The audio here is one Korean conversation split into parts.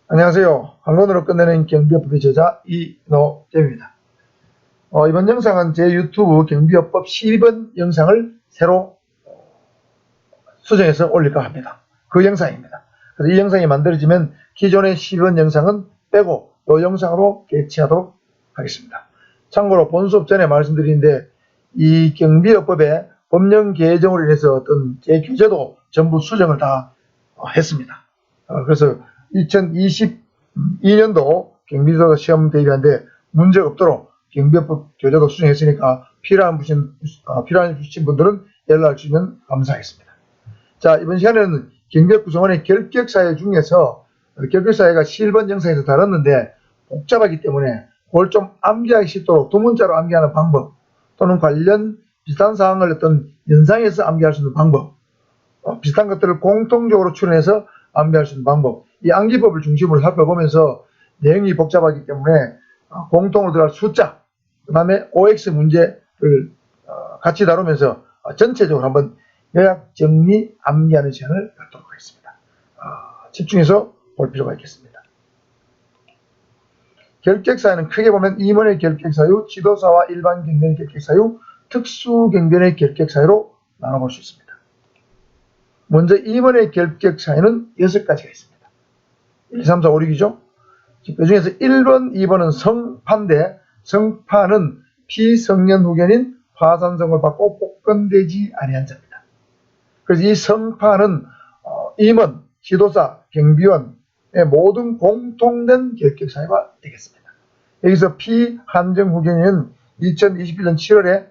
안녕하세요. 한 권으로 끝내는 경비업법의 저자 이노재입니다. 이번 영상은 제 유튜브 경비업법 12번 영상을 새로 수정해서 올릴까 합니다. 그 영상입니다. 그래서 이 영상이 만들어지면 기존의 12번 영상은 빼고 이 영상으로 개치하도록 하겠습니다. 참고로 본 수업 전에 말씀드리는데 이 경비업법의 법령 개정으로 인해서 어떤 제 교재도 전부 수정을 다 했습니다. 그래서 2022년도 경비서 시험 대비하는데 문제 없도록 경비업법 교재도 수정했으니까 필요한 주신 분들은 연락을 주시면 감사하겠습니다. 자, 이번 시간에는 경비업 구성원의 결격사유 중에서 결격사유가 7번 영상에서 다뤘는데 복잡하기 때문에 그걸 좀 암기하기 쉽도록 두 문자로 암기하는 방법 또는 관련 비슷한 사항을 어떤 연상해서 암기할 수 있는 방법, 비슷한 것들을 공통적으로 추론해서 암기할 수 있는 방법, 이 암기법을 중심으로 살펴보면서 내용이 복잡하기 때문에 공통으로 들어갈 숫자, 그 다음에 OX 문제를 같이 다루면서 전체적으로 한번 요약 정리 암기하는 시간을 갖도록 하겠습니다. 집중해서 볼 필요가 있겠습니다. 결격사유는 크게 보면 임원의 결격사유, 지도사와 일반 경비원의 결격사유, 특수경비원의 결격사유로 나눠볼 수 있습니다. 먼저 임원의 결격사유는 6가지가 있습니다. 1, 3, 4, 5, 6이죠. 그 중에서 1번, 2번은 성파인데 성파는 피성년 후견인 화산성을 받고 복권되지 아니한 자입니다. 그래서 이 성파는 임원, 지도사, 경비원의 모든 공통된 결격사유가 되겠습니다. 여기서 피한정 후견인은 2021년 7월에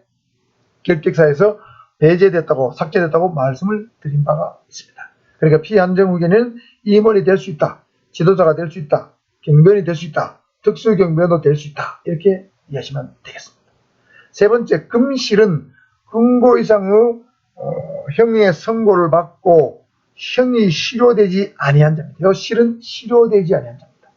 결격사에서 배제됐다고 삭제됐다고 말씀을 드린 바가 있습니다. 그러니까 피한정 후견인은 임원이 될 수 있다, 지도자가 될 수 있다, 경비원이 될 수 있다, 특수경비원도 될 수 있다, 이렇게 이해하시면 되겠습니다. 세 번째, 금실은 흥고 이상의 형의 선고를 받고 형이 실효되지 아니한 자입니다. 이 실은 실효되지 아니한 자입니다.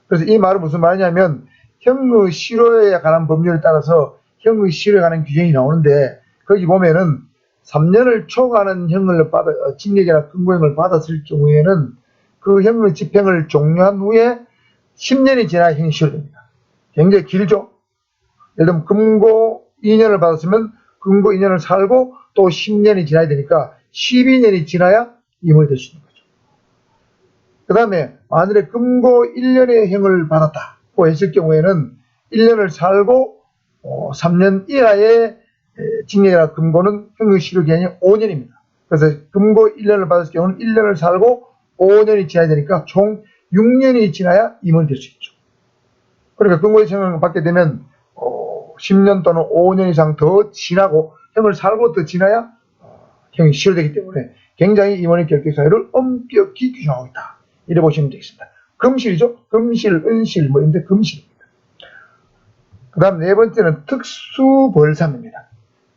그래서 이 말은 무슨 말이냐면 형의 실효에 관한 법률에 따라서 형의 실효에 관한 규정이 나오는데 거기 보면은 3년을 초과하는 형을 징역이나 금고형을 받았을 경우에는 그 형의 집행을 종료한 후에 10년이 지나야 형이 실효됩니다. 굉장히 길죠? 예를 들면 금고 2년을 받았으면 금고 2년을 살고 또 10년이 지나야 되니까 12년이 지나야 임원이 될 수 있는 거죠. 그 다음에 만일에 금고 1년의 형을 받았다고 했을 경우에는 1년을 살고 3년 이하의 징역이나 금고는 형의 실효 기간이 5년입니다. 그래서 금고 1년을 받았을 경우는 1년을 살고 5년이 지나야 되니까 총 6년이 지나야 임원이 될 수 있죠. 그러니까 금고의 형을 받게 되면 10년 또는 5년 이상 더 지나고 형을 살고 더 지나야 형이 실효되기 때문에 굉장히 임원의 결격사유를 엄격히 규정하고 있다. 이래 보시면 되겠습니다. 금실이죠. 금실, 은실 뭐 이런데 금실입니다. 그 다음 네 번째는 특수벌삼입니다.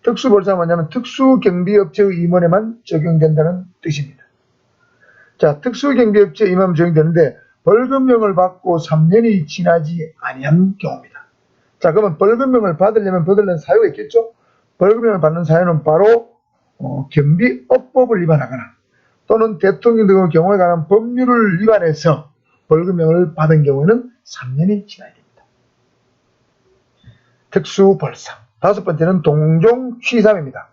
특수벌삼은 뭐냐면 특수경비업체의 임원에만 적용된다는 뜻입니다. 자, 특수경비업체 임원 적용되는데 벌금형을 받고 3년이 지나지 아니한 경우입니다. 자, 그러면 벌금형을 받으려면 사유가 있겠죠? 벌금형을 받는 사유는 바로 경비업법을 위반하거나 또는 대통령 등의 경우에 관한 법률을 위반해서 벌금형을 받은 경우에는 3년이 지나야 됩니다. 특수벌삼. 다섯 번째는 동종취삼입니다.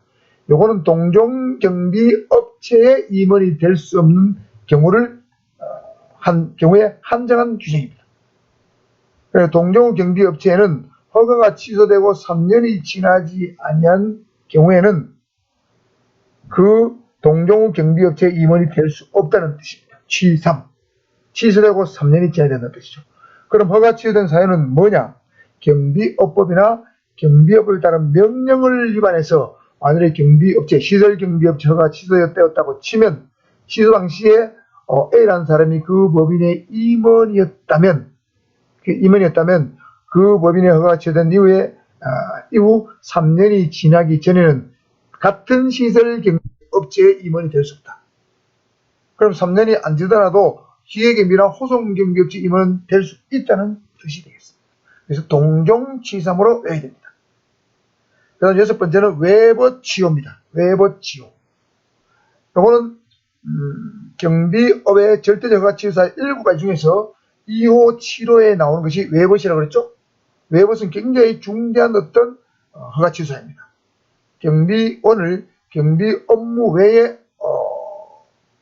요거는 동종경비업체의 임원이 될 수 없는 경우에 한정한 규정입니다. 동종경비업체에는 허가가 취소되고 3년이 지나지 아니한 경우에는 그 동종경비업체 임원이 될 수 없다는 뜻입니다. 취삼. 취소되고 3년이 지나야 된다는 뜻이죠. 그럼 허가 취소된 사유는 뭐냐? 경비업법이나 경비업을 따른 명령을 위반해서 만일에 경비업체, 시설경비업체 허가 취소되었다고 치면 취소 당시에 A라는 사람이 그 법인의 임원이었다면 그 법인의 허가가 취소된 이후 3년이 지나기 전에는 같은 시설경비업체의 임원이 될 수 없다. 그럼 3년이 안 지나도 기획경비나 호송경비업체 임원은 될 수 있다는 뜻이 되겠습니다. 그래서 동종취삼으로 외워야 됩니다. 그 다음 여섯 번째는 외버치요입니다. 외버치요. 이거는 경비업의 절대적 허가치유사 7가지 중에서 2호, 7호에 나오는 것이 외벗이라고 그랬죠? 외벗은 굉장히 중대한 어떤 허가치유사입니다. 경비원을 경비 업무 외에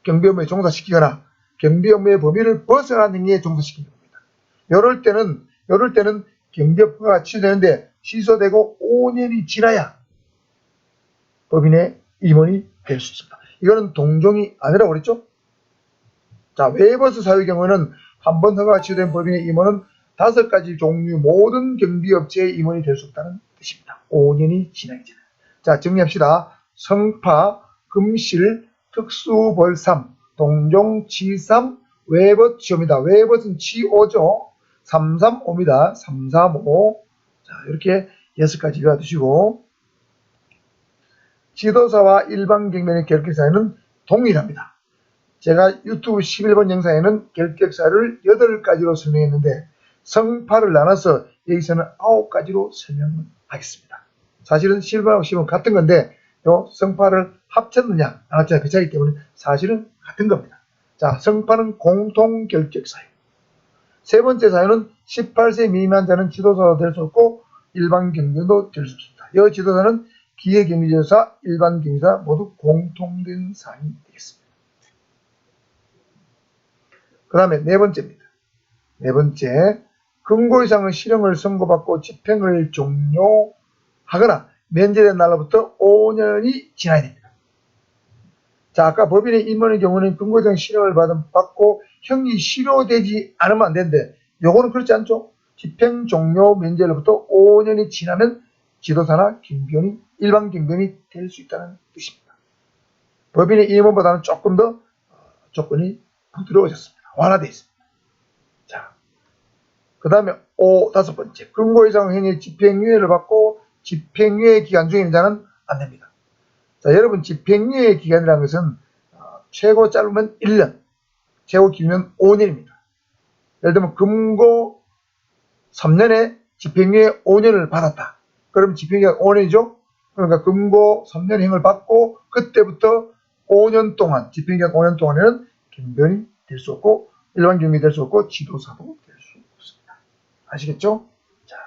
경비 업무에 종사시키거나 경비 업무의 범위를 벗어난 행위에 종사시키는 겁니다. 이럴 때는 경비업 허가가 취소되는데 취소되고 5년이 지나야 법인의 임원이 될 수 있습니다. 이거는 동종이 아니라고 그랬죠? 자, 외버스 사유의 경우는 한 번 허가가 취소된 법인의 임원은 5가지 종류 모든 경비업체의 임원이 될 수 없다는 뜻입니다. 5년이 지나기 전에. 자, 정리합시다. 성파, 금실, 특수벌삼, 동종, 치삼, 외벗, 치오입니다. 외벗은 치오죠. 335입니다. 335. 자, 이렇게 6가지 외워두시고, 지도사와 일반 경비원의 결격 사유는 동일합니다. 제가 유튜브 11번 영상에는 결격 사유를 8가지로 설명했는데 성파를 나눠서 여기서는 9가지로 설명하겠습니다. 사실은 11번하고 10번 같은 건데 요 성파를 합쳤느냐 안 합쳤느냐 그 차이기 때문에 사실은 같은 겁니다. 자, 성파는 공통 결격 사유. 세 번째 사유는 18세 미만자는 지도사도 될 수 없고 일반 경비원도 될 수 없습니다. 이 지도사는 기획경비지도사, 일반 경비사 모두 공통된 사항이 되겠습니다. 그 다음에 네 번째입니다. 네 번째, 금고 이상의 실형을 선고받고 집행을 종료하거나 면제된 날로부터 5년이 지나야 됩니다. 자, 아까 법인의 임원의 경우는 금고 이상 실형을 받고 형이 실효되지 않으면 안 되는데 요거는 그렇지 않죠? 집행 종료 면제로부터 5년이 지나면 지도사나 경비원이 일반 경비원이 될 수 있다는 뜻입니다. 법인의 임원보다는 조금 더 조건이 부드러워졌습니다. 완화되어 있습니다. 자, 그 다음에 5번째, 금고 이상 행위 집행유예를 받고 집행유예 기간 중인 자는 안 됩니다. 자, 여러분 집행유예 기간이라는 것은 최고 짧으면 1년, 최고 길면 5년입니다. 예를 들면 금고 3년에 집행유예 5년을 받았다. 그럼 집행유예 5년이죠? 그러니까 금고 3년형을 받고 그때부터 5년 동안, 집행기간 5년 동안에는 경비원이 될 수 없고 일반 경비원이 될 수 없고 지도사도 될 수 없습니다. 아시겠죠? 자,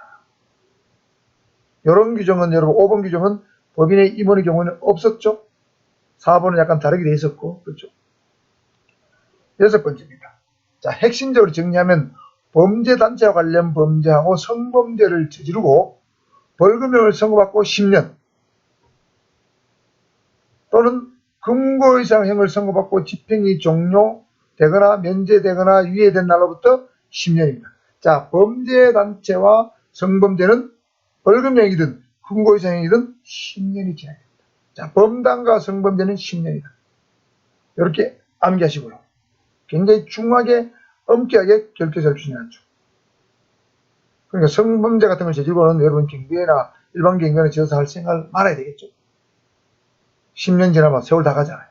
이런 규정은 여러분 5번 규정은 법인의 임원의 경우는 없었죠? 4번은 약간 다르게 돼 있었고, 그렇죠? 6번째입니다. 자, 핵심적으로 정리하면 범죄단체와 관련 범죄하고 성범죄를 저지르고 벌금형을 선고받고 10년 또는 금고 이상형을 선고받고 집행이 종료되거나 면제되거나 유예된 날로부터 10년입니다. 자, 범죄단체와 성범죄는 벌금형이든 금고 이상형이든 10년이 지나야 됩니다. 자, 범단과 성범죄는 10년이다. 이렇게 암기하시고요. 굉장히 중하게 엄격하게 결격사유를 추진하죠. 그러니까 성범죄 같은 걸 저지르고는 여러분 경비회나 일반 경비회나 지도사 할 생각을 말아야 되겠죠. 10년 지나면 세월 다 가잖아요.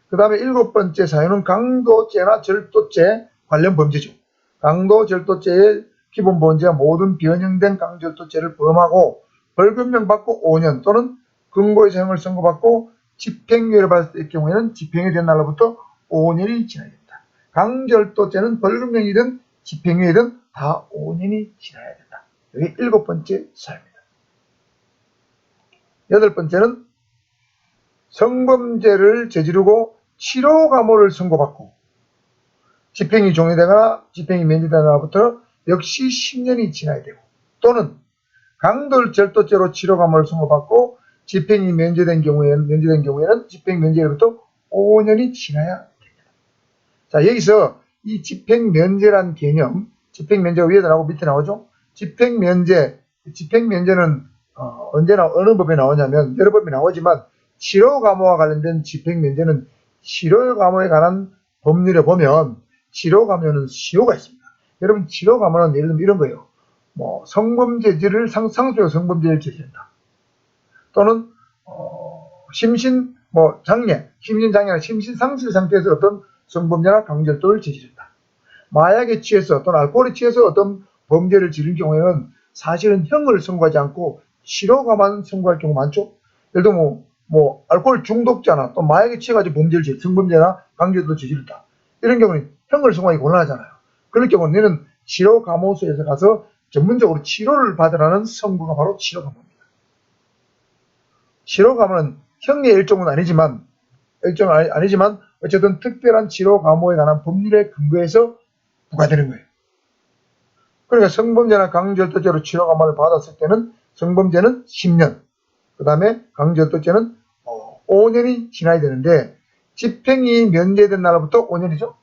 그 다음에 7번째 사유는 강도죄나 절도죄 관련 범죄죠. 강도절도죄의 기본범죄와 모든 변형된 강도절도죄를 범하고 벌금형 받고 5년 또는 금고의 사형을 선고받고 집행유예를 받을 경우에는 집행이 된 날로부터 5년이 지나야 됩니다. 강절도죄는 벌금형이든 집행유예든 다 5년이 지나야 된다. 이게 7번째 사유입니다. 8번째는 성범죄를 저지르고 치료감호를 선고받고 집행이 종료되거나 집행이 면제된 날부터 역시 10년이 지나야 되고 또는 강도절도죄로 치료감호를 선고받고 집행이 면제된 경우에는 집행 면제로부터 5년이 지나야 됩니다. 자, 여기서 이 집행면제란 개념, 집행면제가 위에도 나오고 밑에 나오죠? 집행면제는 언제나 어느 법에 나오냐면 여러 법이 나오지만 치료감호와 관련된 집행면제는 치료감호에 관한 법률에 보면 치료감호는 시효가 있습니다. 여러분 치료감호는 예를 들면 이런 거예요. 뭐 성범죄를 상수적 성범죄를 저지른다. 또는 심신장애나 심신상실 상태에서 어떤 성범죄나 강절도를 저지른다. 마약에 취해서 또는 알코올에 취해서 어떤 범죄를 저지른 경우에는 사실은 형을 선고하지 않고 치료감만 선고할 경우 많죠. 예를 들면 뭐 알코올 중독자나 또 마약에 취해가지고 범죄를 성범죄나 강제도 저질렀다. 이런 경우는 형을 선고하기 곤란하잖아요. 그럴 경우는 너는 치료감호소에서 가서 전문적으로 치료를 받으라는 선고가 바로 치료감호입니다. 치료감호는 형의 일종은 아니지만 어쨌든 특별한 치료감호에 관한 법률에 근거해서 부과되는 거예요. 그러니까 성범죄나 강제절도죄로 치료감호를 받았을 때는 성범죄는 10년, 그 다음에 강제절도죄는 5년이 지나야 되는데 집행이 면제된 날부터 5년이죠.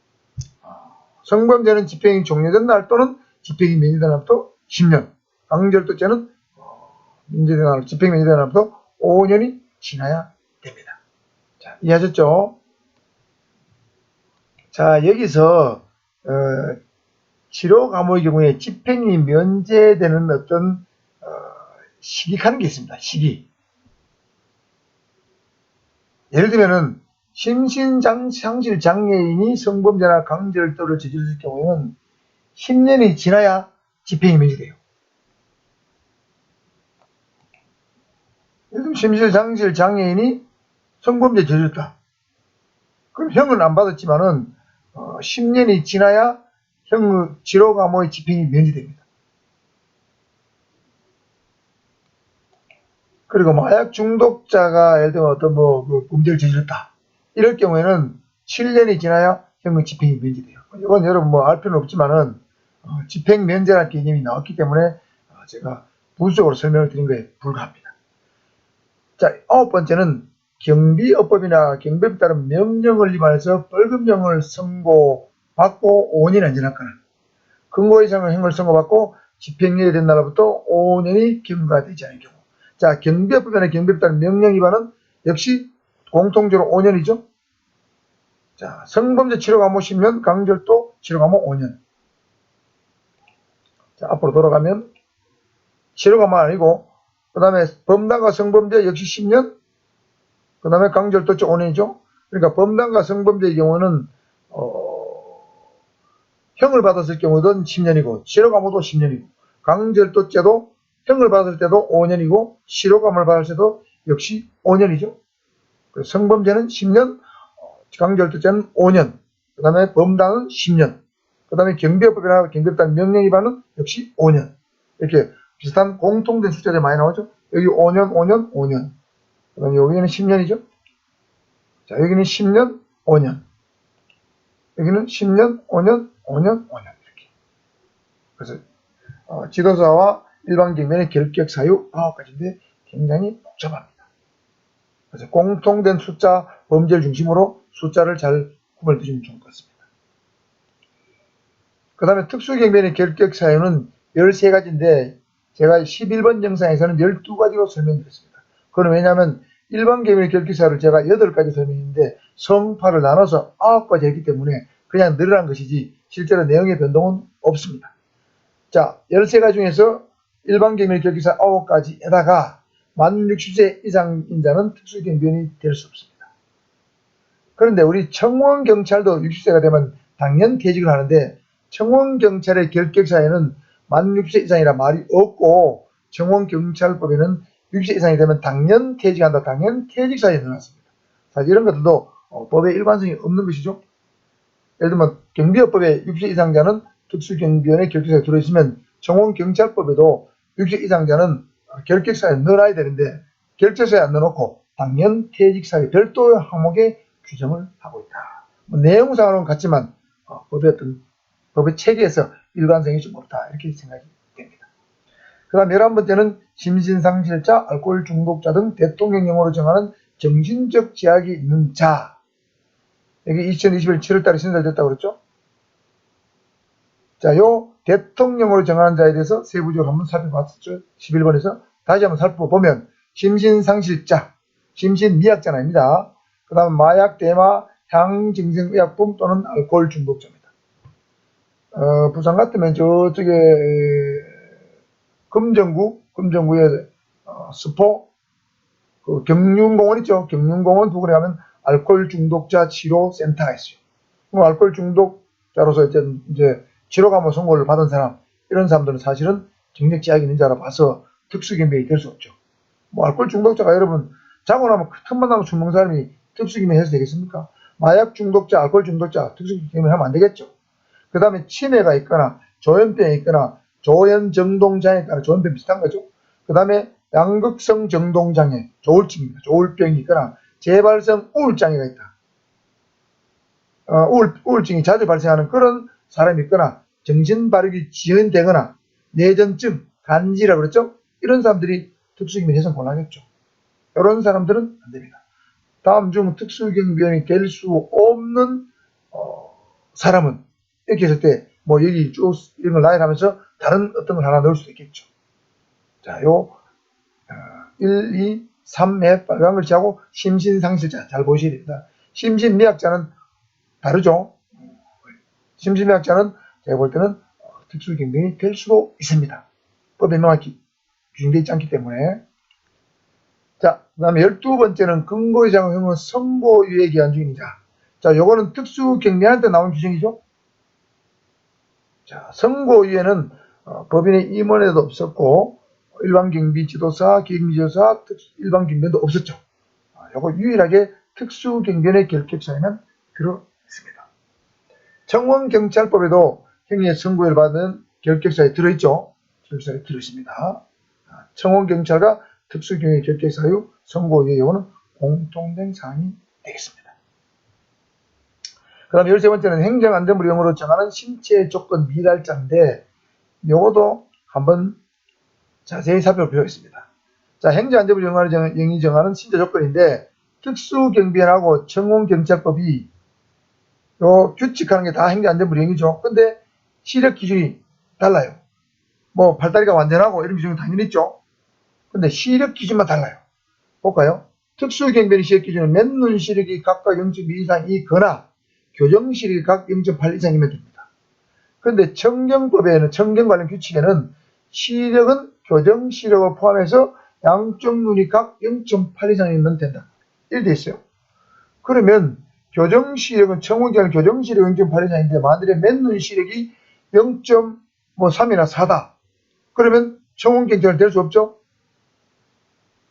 성범죄는 집행이 종료된 날 또는 집행이 면제된 날부터 10년, 강제절도죄는 집행이 면제된 날부터 5년이 지나야 됩니다. 자, 이해하셨죠? 자, 여기서 치료 감호의 경우에 집행이 면제되는 어떤 시기하는 게 있습니다. 시기. 예를 들면은 심신상실 장애인이 성범죄나 강제절도를 저질렀을 경우에는 10년이 지나야 집행이 면제돼요. 예를 들면 심신상실 장애인이 성범죄 저질렀다. 그럼 형은 안 받았지만은 10년이 지나야 치료감호의 집행이 면제됩니다. 그리고 마약 중독자가 예를 들면 어떤 범죄를 저질렀다. 이럴 경우에는 7년이 지나야 형의 집행이 면제돼요. 이건 여러분 알 필요는 없지만은 집행 면제라는 개념이 나왔기 때문에 제가 부수적으로 설명을 드린 거에 불과합니다. 자, 9번째는 경비업법이나 경비법에 따른 명령을 위반해서 벌금형을 선고받고 5년이 안 지났거나 근거 이상의 형을 선고받고 집행유예 된 날부터 5년이 경과되지 않은 경우. 자, 경비업법이나 경비법에 따른 명령 위반은 역시 공통적으로 5년이죠. 자, 성범죄 치료감호 10년, 강제절도 치료감호 5년. 자, 앞으로 돌아가면 치료감호 아니고 그 다음에 범단과 성범죄 역시 10년, 그 다음에 강제절도 5년이죠. 그러니까 범단과 성범죄의 경우는 형을 받았을 경우는 10년이고 치료감호도 10년이고 강제절도죄도 형을 받을 때도 5년이고 치료감호를 받을 때도 역시 5년이죠. 성범죄는 10년, 강제절도죄는 5년, 그 다음에 범단은 10년, 그 다음에 경비업법이나 경비법 명령 위반은 역시 5년. 이렇게 비슷한 공통된 숫자들이 많이 나오죠. 여기 5년, 5년, 5년. 그 다음에 여기는 10년이죠. 자, 여기는 10년, 5년. 여기는 10년, 5년, 5년, 5년. 이렇게. 그래서, 지도자와 일반 경면의 결격 사유 9가지인데 굉장히 복잡합니다. 그래서 공통된 숫자, 범죄를 중심으로 숫자를 잘 구분해 두시면 좋을 것 같습니다. 그 다음에 특수경면의 결격 사유는 13가지인데 제가 11번 영상에서는 12가지로 설명드렸습니다. 그건 왜냐하면 일반 경면의 결격 사유를 제가 8가지 설명했는데 성파를 나눠서 9가지 했기 때문에 그냥 늘어난 것이지 실제로 내용의 변동은 없습니다. 자, 13가지 중에서 일반 경면의 결격 사유 9가지에다가 만 60세 이상 인자는 특수경변이 될 수 없습니다. 그런데 우리 청원경찰도 60세가 되면 당연 퇴직을 하는데 청원경찰의 결격사유는 만 60세 이상이라 말이 없고 청원경찰법에는 60세 이상이 되면 당연 퇴직한다, 당연 퇴직사유에 넣어놨습니다. 사실 이런 것들도 법에 일관성이 없는 것이죠. 예를 들면 경비업법에 60세 이상자는 특수경비원의 결격사유에 들어있으면 청원경찰법에도 60세 이상자는 결격사유에 넣어놔야 되는데 결격사유에 안 넣어놓고 당연 퇴직사유 별도의 항목에 규정을 하고 있다. 내용상으로는 같지만 법의 체계에서 일관성이 좀 없다. 이렇게 생각이 됩니다. 그 다음 11번째는 심신상실자, 알코올 중독자 등 대통령령으로 정하는 정신적 제약이 있는 자. 여기 2021 7월달에 신설됐다고 그랬죠? 자, 요 대통령령으로 정하는 자에 대해서 세부적으로 한번 살펴봤었죠. 11번에서 다시 한번 살펴보면 심신상실자, 심신미약자는 아닙니다. 그 다음 마약, 대마, 향증성의약품 또는 알코올 중독자입니다. 부산 같으면 저쪽에 금정구에 스포 그 경륜공원 있죠. 경륜공원 부근에 가면 알코올 중독자 치료 센터가 있어요. 알코올 중독자로서 이제 치료감호 선고를 받은 사람, 이런 사람들은 사실은 정력 제약이 있는 자라 봐서 특수경비이 될 수 없죠. 알코올 중독자가 여러분 자고 나면 틈만 나면 술 먹는 사람이 특수경비를 해서 되겠습니까? 마약 중독자, 알코올 중독자 특수경비를 하면 안 되겠죠. 그 다음에 치매가 있거나 조현병이 있거나 조현정동장애 있거나 조현병 비슷한 거죠. 그 다음에 양극성 정동장애, 조울증입니다. 조울병이 있거나 재발성 우울장애가 있다. 우울증이 자주 발생하는 그런 사람이 있거나 정신발육이 지연되거나 뇌전증, 간지라고 그랬죠? 이런 사람들이 특수경비를 해서 곤란하겠죠. 이런 사람들은 안 됩니다. 다음 중 특수경비원이 될 수 없는 사람은 이렇게 했을 때 뭐 여기 쭉 이런 걸 나열하면서 다른 어떤 걸 하나 넣을 수도 있겠죠. 자, 1, 2, 3의 빨간 글씨하고 심신상실자 잘 보셔야 됩니다. 심신미약자는 다르죠. 심신미약자는 제가 볼 때는 특수경비원이 될 수도 있습니다. 법에 명확히 규정되어 있지 않기 때문에. 자, 그 다음에 12번째는 근거의장형은 선고유예 기한 중인 자. 자, 요거는 특수경비원한테 나온 규정이죠. 자, 선고유예는 법인의 임원에도 없었고 일반경비지도사, 기획미지도사, 일반경비원도 없었죠. 요거 유일하게 특수경비원의 결격사에는 들어있습니다. 청원경찰법에도 행위의 선고를 받은 결격사에 들어있죠. 결격사에 들어있습니다. 청원경찰과 특수경비 결격사유 선고유예 요거는 공통된 사항이 되겠습니다. 그 다음 13번째는 행정안전부령으로 정하는 신체 조건 미달자인데 요것도 한번 자세히 살펴볼 필요가 있습니다. 자, 행정안전부령이 정하는 신체 조건인데 특수경비원하고 청원경찰법이 요 규칙하는 게 다 행정안전부령이죠. 근데 시력 기준이 달라요. 뭐 팔다리가 완전하고 이런 기준이 당연히 있죠. 근데 시력 기준만 달라요. 볼까요? 특수경비원의 시력 기준은 맨눈 시력이 각각 0.2 이상이거나 교정 시력이 각 0.8 이상이면 됩니다. 그런데 청경법에는 청경 관련 규칙에는 시력은 교정 시력을 포함해서 양쪽 눈이 각 0.8 이상이면 된다. 이렇게 돼 있어요. 그러면 교정 시력은 청원기관 교정 시력 0.8 이상인데 만일에 맨눈 시력이 0.3이나 4다. 그러면 청원경찰 될 수 없죠?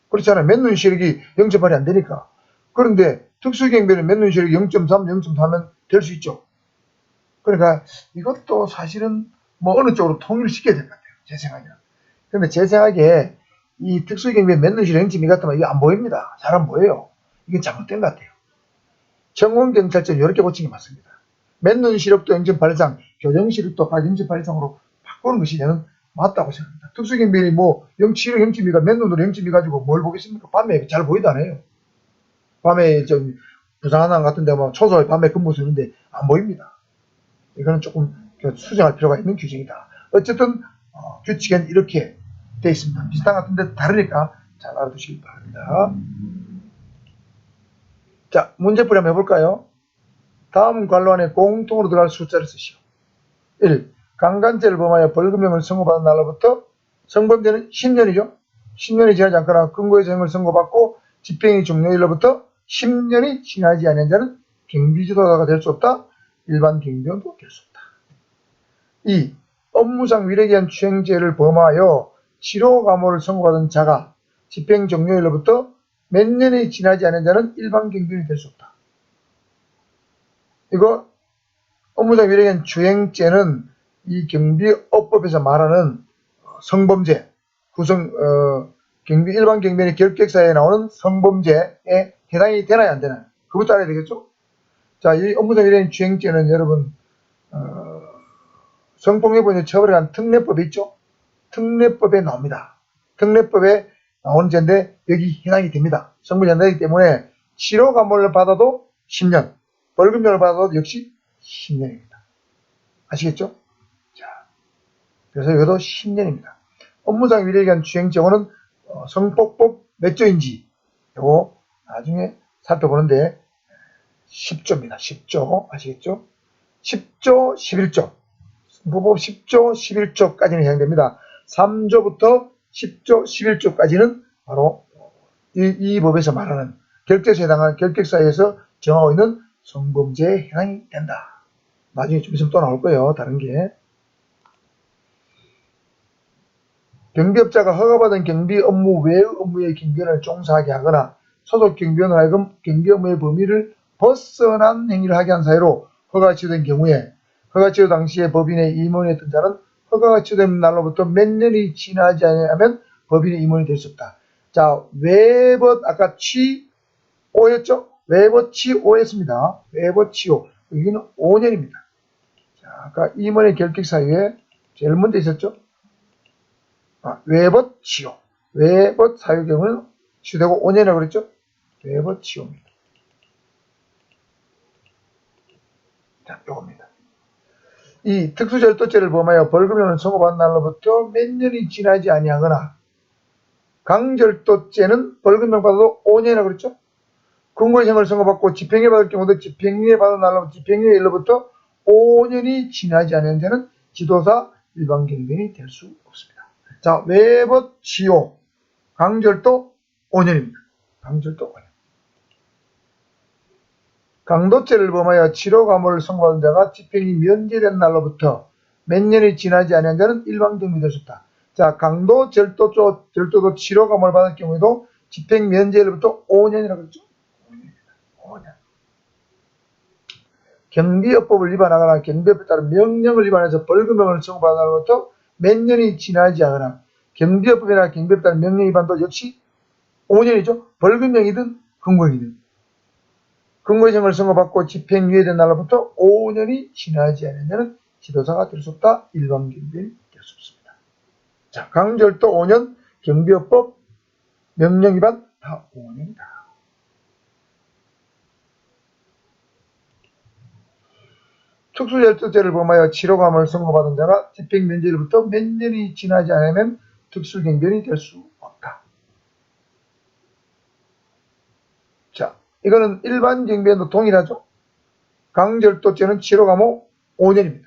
그렇잖아요. 맨눈 시력이 0.8이 안 되니까. 그런데 특수경비는 맨눈 시력이 0.3, 0.4면 될 수 있죠. 그러니까 이것도 사실은 뭐 어느 쪽으로 통일을 시켜야 될 것 같아요. 제 생각에는. 근데 제 생각에 이 특수경비의 맨눈 시력 0.2 같으면 이게 안 보입니다. 잘 안 보여요. 이게 잘못된 것 같아요. 청원경찰청 이렇게 고치는 게 맞습니다. 맨눈 시력도 0.8 이상, 교정 시력도 각 0.8 이상으로 바꾸는 것이 저는 맞다고 생각합니다. 특수경비는 뭐 0.7, 0.2가 맨눈으로 0.2 가지고 뭘 보겠습니까? 밤에 잘 보이도 않아요. 밤에 좀 부산하나 같은 데 뭐 초소에 밤에 근무 쓰는데 안 보입니다. 이거는 조금 수정할 필요가 있는 규정이다. 어쨌든 규칙엔 이렇게 되어 있습니다. 비슷한 것 같은데 다르니까 잘 알아두시기 바랍니다. 자, 문제풀이 한번 해볼까요? 다음 관로안에 공통으로 들어갈 숫자를 쓰시오. 1. 강간죄를 범하여 벌금형을 선고받은 날로부터 성범죄는 10년이죠. 10년이 지나지 않거나 근거에서 형을 선고받고 집행이 종료일로부터 10년이 지나지 않은 자는 경비지도사가 될 수 없다. 일반 경비원도 될 수 없다. 2. 업무상 위력에 의한 추행죄를 범하여 치료감호를 선고받은 자가 집행 종료일로부터 몇 년이 지나지 않은 자는 일반 경비원이 될 수 없다. 이거 업무상 위력에 의한 추행죄는 이 경비업법에서 말하는 성범죄, 일반 경비원의 결격사에 나오는 성범죄에 해당이 되나요, 안 되나요? 그것도 알아야 되겠죠? 자, 이 업무상 위력의 추행죄는 여러분, 성폭력범죄 처벌에 관한 특례법이 있죠? 특례법에 나옵니다. 특례법에 나오는 죄인데 여기 해당이 됩니다. 성범죄 해당이기 때문에 치료감호를 받아도 10년, 벌금형을 받아도 역시 10년입니다. 아시겠죠? 자, 그래서 이것도 10년입니다. 업무상 위력에 의한 추행죄고는 성폭법 몇 조인지 이거 나중에 살펴보는데 10조입니다. 10조 아시겠죠? 10조, 11조 성폭법 10조, 11조까지는 해당됩니다. 3조부터 10조, 11조까지는 바로 이 법에서 말하는 결격사에 해당하는 결격사에서 정하고 있는 성범죄에 해당이 된다. 나중에 좀 있으면 또 나올 거예요. 다른 게. 경비업자가 허가받은 경비 업무 외의 업무에 경비원을 종사하게 하거나 소속 경비원을 하여금 경비 업무의 범위를 벗어난 행위를 하게 한 사유로 허가가 취소된 경우에 허가 취소 당시에 법인의 임원이었던 자는 허가가 취소된 날로부터 몇 년이 지나지 않으면 법인의 임원이 될 수 없다. 자, 외법 아까 취오였죠? 외법 취오였습니다. 외법 취오. 여기는 5년입니다. 자, 아까 임원의 결격 사유에 제일 먼저 있었죠? 외법 취오. 외법 사유 경우는 취소되고 5년이라고 그랬죠? 외법 취오입니다. 자, 요겁니다. 이 특수절도죄를 범하여 벌금형을 선고받은 날로부터 몇 년이 지나지 아니하거나 강절도죄는 벌금형 받아도 5년이라고 그랬죠? 금고형을 선고받고 집행유예 받을 경우도 집행유예 받은 날로부터 집행유예일로부터 5년이 지나지 않은 자는 지도사 일반경비원이 될 수 없습니다. 자, 외법 취오, 강절도 5년입니다. 강절도 5년. 강도죄를 범하여 치료감호를 선고받은 자가 집행이 면제된 날로부터 몇 년이 지나지 않은 자는 일반경비 될 수 없다. 자, 강도, 절도도 치료감호를 받을 경우에도 집행 면제일로부터 5년이라고 했죠. 5년입니다. 5년. 경비업법을 위반하거나 경비법에 따른 명령을 위반해서 벌금형을 선고받은 날로부터 몇 년이 지나지 않거나 경비업법이나 경비법에 따른 명령 위반도 역시 5년이죠. 벌금형이든 금고형이든. 금고형을 선고받고 집행유예된 날로부터 5년이 지나지 않은 자는 지도사가 될 수 없다. 일반경비원이 될 수 없습니다. 자, 강절도 5년, 경비업법, 명령 위반 다 5년이다. 특수절도죄를 범하여 치료감을 선고받은 자가 집행면제일부터 몇 년이 지나지 않으면 특수경비원이 될 수 없다. 자, 이거는 일반 경비원도 동일하죠. 강절도죄는 치료감호 5년입니다.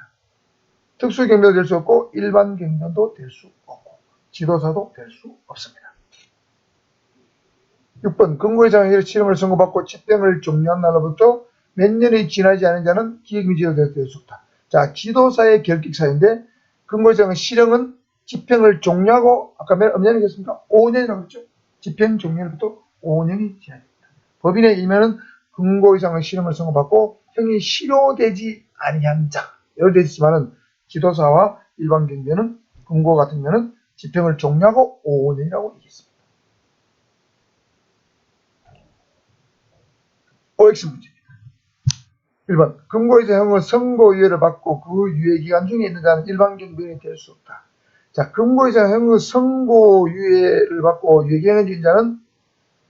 특수경비원도 될 수 없고 일반 경비원도 될 수 없고 지도사도 될 수 없습니다. 6번 금고이상의 실형을 선고받고 집행을 종료한 날로부터 몇 년이 지나지 않은 자는 기획미지도사가 될 수 없다. 자, 지도사의 결격사유인데 금고이상의 실형은 집행을 종료하고 아까 몇 년이겠습니까? 5년이라고 했죠. 집행 종료로부터 5년이 지나야 됩니다. 법인의 임의는 금고 이상의 실형을 선고받고 형이 실효되지 아니한 자, 예를 들지만은 지도사와 일반 경비원은 금고 같은 경우는 집행을 종료하고 5년이라고 얘기했습니다. OX 문제입니다. 1번 금고에서 형의 선고유예를 받고 그 유예기간 중에 있는 자는 일반 경비원이 될 수 없다. 자, 금고에서 형의 선고유예를 받고 유예기간이 있는 자는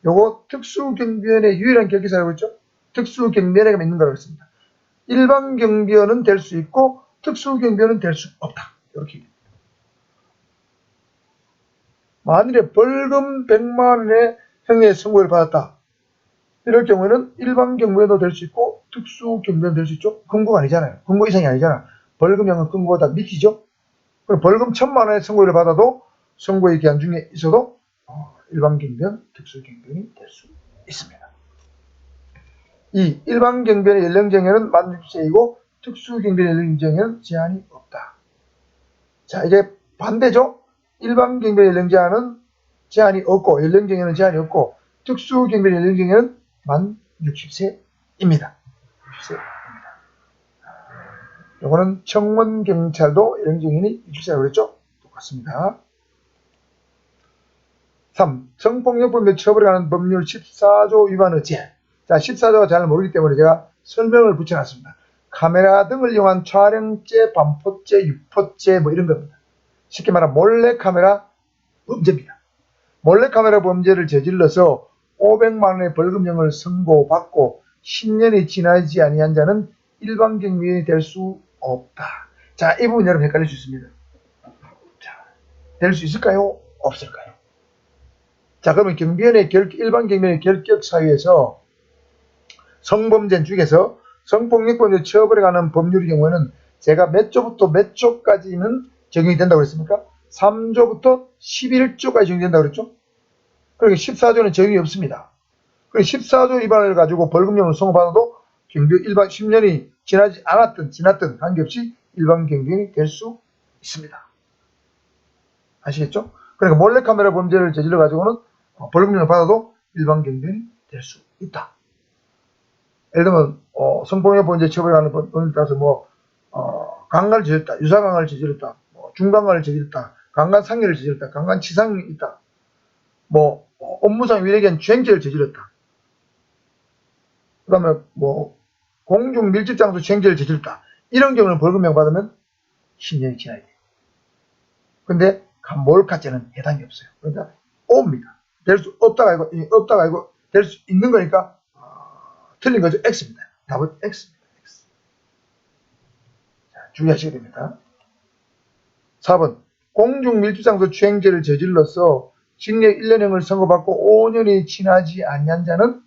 요거 특수경비원의 유일한 결격사라고 했죠? 특수경비원에게 있는 거라고 했습니다. 일반 경비원은 될 수 있고 특수경비원은 될 수 없다. 이렇게 얘기합니다. 만일에 벌금 100만 원의 형의 선고를 받았다. 이럴 경우에는 일반 경비원도 될 수 있고 특수경비원도 될 수 있죠. 금고가 아니잖아요. 금고 이상이 아니잖아. 벌금형은 금고가 다 밑이죠. 그럼 벌금 1000만 원의 선고를 받아도 선고의 기한 중에 있어도 일반 경비원, 특수경비원이 될 수 있습니다. 2. 일반 경비원의 연령정예는 만 60세이고 특수경비원의 연령정예는 제한이 없다. 자, 이게 반대죠. 일반 경비원의 연령제한은 제한이 없고 연령정예는 제한이 없고 특수경비원의 연령정예는 만 60세입니다. 60세입니다. 요거는 청원경찰도 연령정예는 60세라고 그랬죠. 똑같습니다. 3. 성폭력법 및 처벌에 관한 법률 14조 위반 의제. 자, 14조가 잘 모르기 때문에 제가 설명을 붙여놨습니다. 카메라 등을 이용한 촬영죄, 반포죄, 유포죄 뭐 이런 겁니다. 쉽게 말하면 몰래카메라 범죄입니다. 몰래카메라 범죄를 저질러서 500만 원의 벌금형을 선고받고 10년이 지나지 아니한 자는 일반 경비원이 될 수 없다. 자, 이 부분 여러분 헷갈릴 수 있습니다. 자, 될 수 있을까요? 없을까요? 자, 그러면 일반 경비원의 결격 사유에서 성범죄 중에서 성폭력범죄 처벌에 관한 법률의 경우에는 제가 몇 조부터 몇 조까지는 적용이 된다고 그랬습니까? 3조부터 11조까지 적용된다고 그랬죠? 그러니까 14조는 적용이 없습니다. 그리고 14조 위반을 가지고 벌금형을 선고받아도 일반 10년이 지나지 않았든 지났든 관계없이 일반 경비원이 될 수 있습니다. 아시겠죠? 그러니까 몰래카메라 범죄를 저질러 가지고는 벌금형을 받아도 일반 경비원이 될 수 있다. 예를 들면 성폭력범죄 처벌하는 법에 따라서 강간을 저질렀다, 유사강간을 저질렀다, 중강간을 저질렀다, 강간상해를 저질렀다, 강간치상이 있다, 업무상 위력에 의한 주행죄를 저질렀다. 그 다음에 공중밀집장소 주행죄를 저질렀다. 이런 경우는 벌금형 받으면 10년이 지나야 돼요. 근데 몰카죄는 해당이 없어요. 그러니까 O입니다. 될 수 없다가 아니고 될 수 있는 거니까 틀린 거죠. X입니다. 답은 X입니다. X. 자, 주의하셔야 됩니다. 4번 공중밀집장소 주행죄를 저질러서 징역 1년형을 선고받고 5년이 지나지 아니한 자는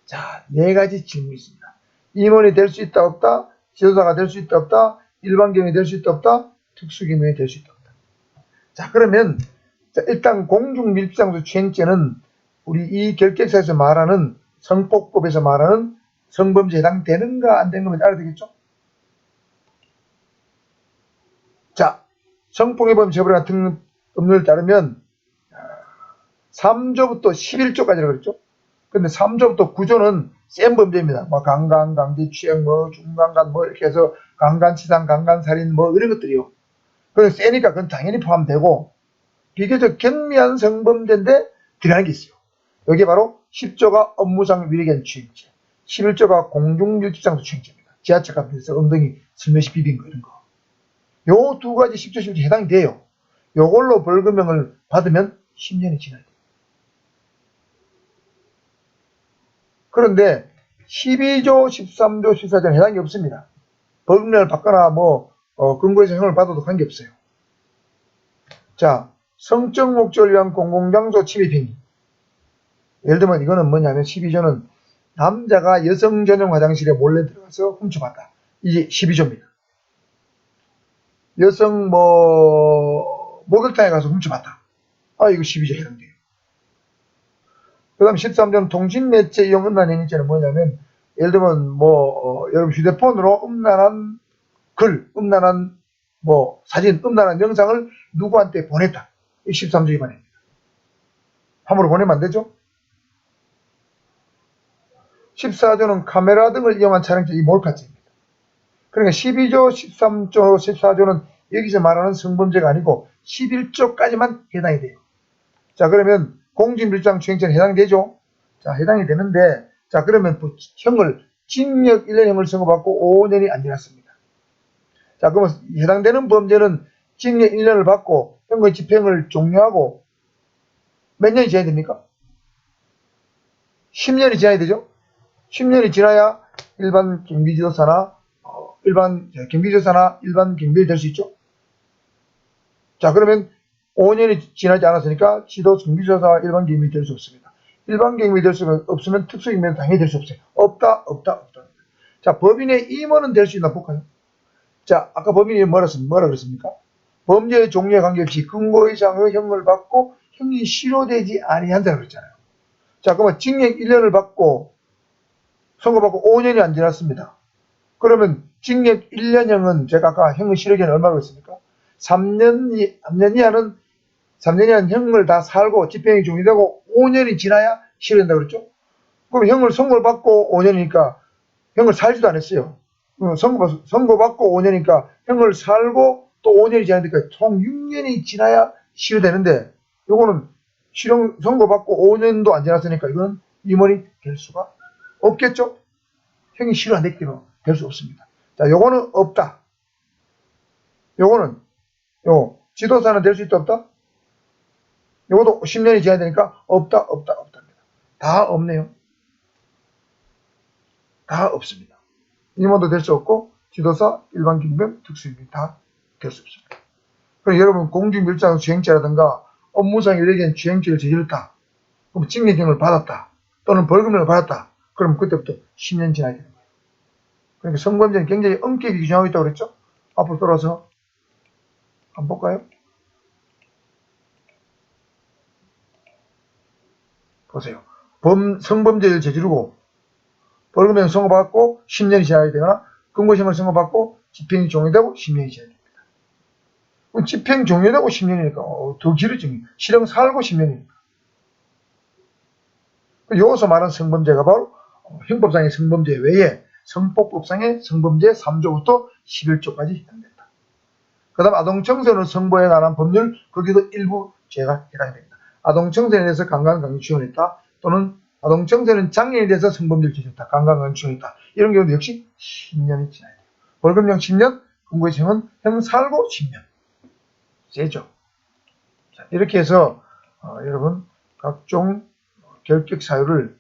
자, 4가지 질문이 있습니다. 임원이 될 수 있다 없다, 지도자가 될 수 있다 없다, 일반경이 될 수 있다 없다, 특수기명이 될 수 있다 없다. 자, 그러면 일단 공중밀집장소 주행죄는 우리 이 결격사에서 말하는 성폭법에서 말하는 성범죄에 해당되는가 안 되는 건 알아야 되겠죠? 자, 성폭력범 처벌 같은 법률에 따르면 3조부터 11조까지라고 그랬죠? 근데 3조부터 9조는 센 범죄입니다. 강간, 강제, 추행, 중강간, 이렇게 해서 강간치상, 강간살인, 이런 것들이요. 그건 세니까 그건 당연히 포함되고, 비교적 경미한 성범죄인데 들어가는 게 있어요. 여기 바로 10조가 업무상 위력에 의한 추행죄, 11조가 공중밀집장소 추행죄입니다. 지하철 같은 데서 엉덩이 슬며시 비빈 거, 이런 거. 요 2가지 10조, 11조 해당이 돼요. 요걸로 벌금형을 받으면 10년이 지나야 돼요. 그런데 12조, 13조, 14조는 해당이 없습니다. 벌금형을 받거나 근거에서 형을 받아도 관계없어요. 자, 성적 목적을 위한 공공장소 침입 행위. 예를 들면 이거는 뭐냐면 12조는 남자가 여성 전용 화장실에 몰래 들어가서 훔쳐봤다. 이게 12조입니다. 여성 목욕탕에 가서 훔쳐봤다. 이거 12조에 해당돼요. 그 다음 13조는 통신매체 이용 음란 행위죄는 뭐냐면 예를 들면 여러분 휴대폰으로 음란한 글, 음란한 사진, 음란한 영상을 누구한테 보냈다. 이 13조 위반입니다. 함부로 보내면 안 되죠? 14조는 카메라 등을 이용한 촬영죄, 이 몰카죄입니다. 그러니까 12조, 13조, 14조는 여기서 말하는 성범죄가 아니고 11조까지만 해당이 돼요. 자, 그러면 공중밀집장 추행죄는 해당이 되죠? 자, 해당이 되는데, 자, 그러면 형을 징역 1년형을 선고받고 5년이 안 지났습니다. 자, 그러면 해당되는 범죄는 징역 1년을 받고 형의 집행을 종료하고 몇 년이 지나야 됩니까? 10년이 지나야 되죠? 10년이 지나야 일반 경비지도사나 일반 경비를 될 수 있죠? 자, 그러면 5년이 지나지 않았으니까 지도 경비지도사와 일반 경비 될 수 없습니다. 일반 경비 될 수 없으면 특수 경비는 당연히 될 수 없어요. 없다. 자, 법인의 임원은 될 수 있나 볼까요? 자, 아까 법인이 뭐라 그랬습니까? 범죄의 종류에 관계없이 근거 이상의 형을 받고 형이 실효되지 아니한다고 그랬잖아요. 자, 그러면 징역 1년을 받고 선고받고 5년이 안 지났습니다. 그러면 징역 1년형은 제가 아까 형의 실효기간이 얼마라고 했습니까? 3년 이하는 형을 다 살고 집행이 종료되고 5년이 지나야 실효된다고 그랬죠? 그럼 형을 선고를 받고 5년이니까 형을 살지도 않았어요. 선고받고 5년이니까 형을 살고 또 5년이 지나니까 총 6년이 지나야 실효되는데 요거는 선고받고 5년도 안 지났으니까 이건 임원이 될 수가 없겠죠? 형이 실효 안 됐기 때문에 될 수 없습니다. 자, 요거는 없다. 요거는 지도사는 될 수 있다 없다? 요것도 10년이 지나야 되니까 없답니다. 다 없네요. 다 없습니다. 임원도 될 수 없고 지도사, 일반 경비원, 특수경비 다 될 수 없습니다. 그럼 여러분 공중밀집장소 주행죄라든가 업무상 위력에 의한 주행죄를 저질렀다. 그럼 징역형을 받았다. 또는 벌금형을 받았다. 그럼 그때부터 10년 지나야 되는 거예요. 그러니까 성범죄는 굉장히 엄격히 규정하고 있다고 그랬죠? 앞으로 돌아서 한번 볼까요? 보세요. 성범죄를 저지르고 벌금형 선고받고 10년이 지나야 되거나 근고시험을 선고받고 집행이 종료되고 10년이 지나야 됩니다. 그럼 집행 종료되고 10년이니까 더 길어지니 실형 살고 10년이니까. 여기서 말하는 성범죄가 바로 형법상의 성범죄 외에 성폭법상의 성범죄 3조부터 11조까지 해당된다. 그 다음 아동청소년 성보에 관한 법률, 거기도 일부 죄가 해당이 됩니다. 아동청소년에 대해서 강간강요 지원했다, 또는 아동청소년 장애인에 대해서 성범죄를 저질렀다, 강간강요 지원했다, 이런 경우도 역시 10년이 지나야 돼요. 벌금형 10년, 공고시형은 형살고 10년. 세죠. 자, 이렇게 해서 여러분 각종 결격 사유를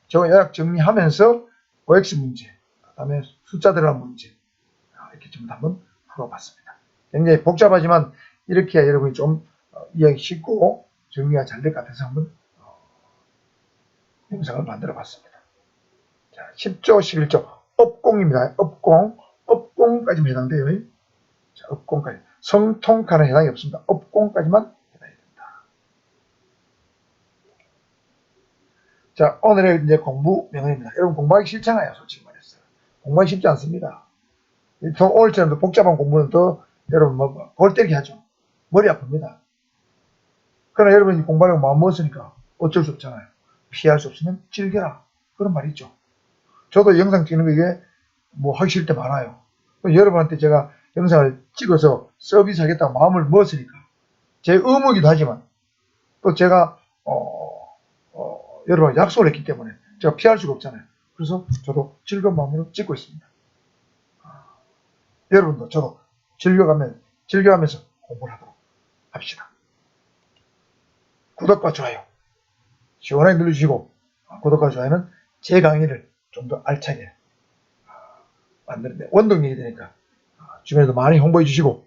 제가 요약 정리하면서 OX 문제, 그 다음에 숫자 들어간 문제, 이렇게 좀 한번 풀어봤습니다. 굉장히 복잡하지만 이렇게 해야 여러분이 좀 이해하기 쉽고 정리가 잘 될 것 같아서 한번 영상을 만들어 봤습니다. 자, 10조, 11조, 업공입니다. 업공까지만 해당돼요. 자, 업공까지. 성통카는 해당이 없습니다. 업공까지만 해당이 됩니다. 자, 오늘의 이제 공부 명언입니다. 여러분 공부하기 싫잖아요, 솔직히 말해서. 공부하기 쉽지 않습니다. 오늘처럼 복잡한 공부는 또 여러분 골 때리게 하죠. 머리 아픕니다. 그러나 여러분이 공부하려고 마음 먹었으니까 어쩔 수 없잖아요. 피할 수 없으면 즐겨라. 그런 말이 있죠. 저도 영상 찍는 거 이게 뭐 하기 싫을 때 많아요. 여러분한테 제가 영상을 찍어서 서비스 하겠다고 마음을 먹었으니까 제 의무이기도 하지만 또 제가 여러분 약속을 했기 때문에 제가 피할 수가 없잖아요. 그래서 저도 즐거운 마음으로 찍고 있습니다. 여러분도 저도 즐겨가면서 공부를 하도록 합시다. 구독과 좋아요 시원하게 눌러주시고, 구독과 좋아요는 제 강의를 좀 더 알차게 만드는데 원동력이 되니까 주변에도 많이 홍보해 주시고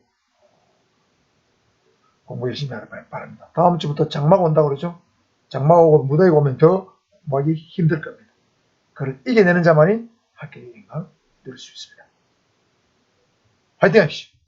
공부 열심히 하길 바랍니다. 다음 주부터 장마가 온다고 그러죠. 장마가 오고 무더위가 오면 더 뭐하기 힘들 겁니다. 그걸 이겨내는 자만이 합격의 영광을 누릴 수 있습니다. 화이팅 하십시오.